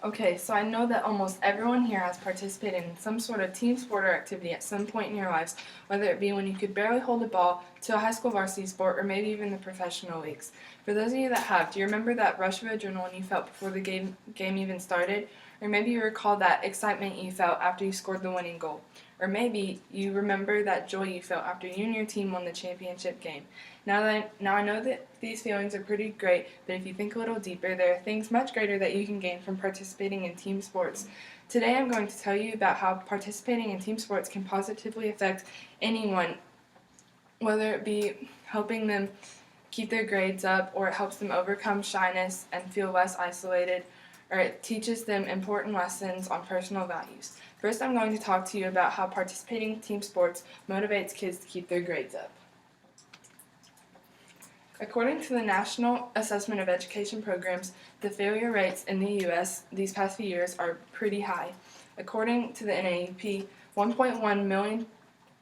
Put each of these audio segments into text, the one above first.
Okay, so I know that almost everyone here has participated in some sort of team sport or activity at some point in your lives, whether it be when you could barely hold a ball, to a high school varsity sport, or maybe even the professional leagues. For those of you that have, do you remember that rush of adrenaline you felt before the game even started? Or maybe you recall that excitement you felt after you scored the winning goal. Or maybe you remember that joy you felt after you and your team won the championship game. Now I know that these feelings are pretty great, but if you think a little deeper, there are things much greater that you can gain from participating in team sports. Today I'm going to tell you about how participating in team sports can positively affect anyone, whether it be helping them keep their grades up, or it helps them overcome shyness and feel less isolated, or it teaches them important lessons on personal values. First, I'm going to talk to you about how participating in team sports motivates kids to keep their grades up. According to the National Assessment of Education Programs, the failure rates in the U.S. these past few years are pretty high. According to the NAEP, 1.1 million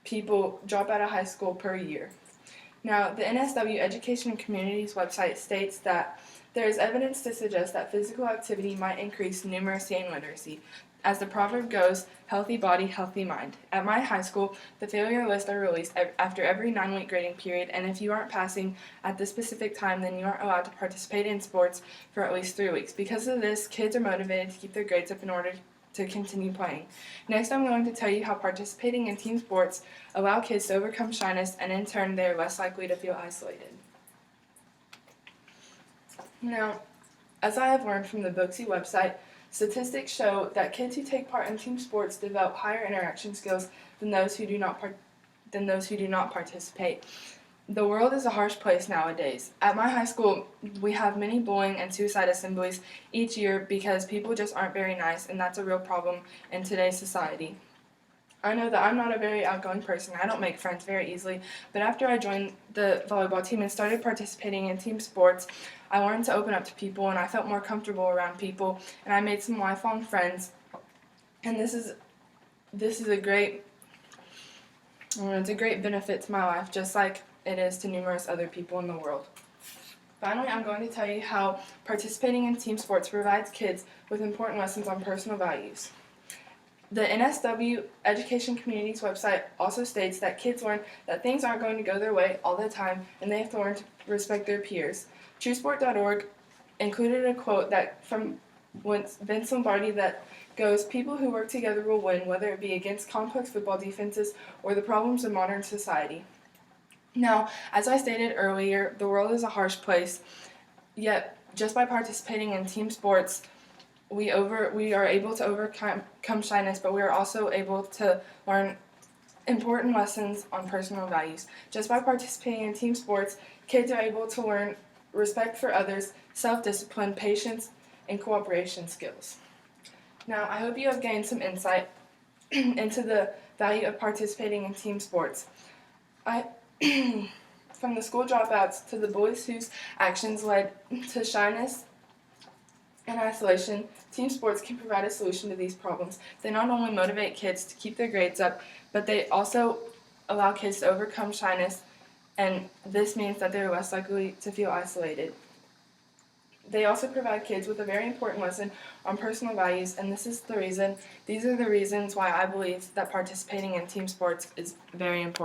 people drop out of high school per year. Now, the NSW Education and Communities website states that there is evidence to suggest that physical activity might increase numeracy and literacy. As the proverb goes, healthy body, healthy mind. At my high school, the failure lists are released after every 9-week grading period, and if you aren't passing at this specific time, then you aren't allowed to participate in sports for at least 3 weeks. Because of this, kids are motivated to keep their grades up in order to continue playing. Next, I'm going to tell you how participating in team sports allow kids to overcome shyness, and in turn, they are less likely to feel isolated. Now, as I have learned from the Booksy website, statistics show that kids who take part in team sports develop higher interaction skills than those who do not participate. The world is a harsh place nowadays. At my high school, we have many bullying and suicide assemblies each year because people just aren't very nice, and that's a real problem in today's society. I know that I'm not a very outgoing person. I don't make friends very easily, but after I joined the volleyball team and started participating in team sports, I learned to open up to people, and I felt more comfortable around people, and I made some lifelong friends. And this is a great it's a great benefit to my life, just like it is to numerous other people in the world. Finally, I'm going to tell you how participating in team sports provides kids with important lessons on personal values. The NSW Education Communities website also states that kids learn that things aren't going to go their way all the time, and they have to learn to respect their peers. TrueSport.org included a quote from Vince Lombardi that goes, "People who work together will win, whether it be against complex football defenses or the problems of modern society." Now, as I stated earlier, the world is a harsh place, yet just by participating in team sports, we are able to overcome shyness, but we are also able to learn important lessons on personal values. Just by participating in team sports, kids are able to learn respect for others, self-discipline, patience, and cooperation skills. Now, I hope you have gained some insight into the value of participating in team sports. From the school dropouts to the boys whose actions led to shyness and isolation, team sports can provide a solution to these problems. They not only motivate kids to keep their grades up, but they also allow kids to overcome shyness, and this means that they're less likely to feel isolated. They also provide kids with a very important lesson on personal values, and these are the reasons why I believe that participating in team sports is very important.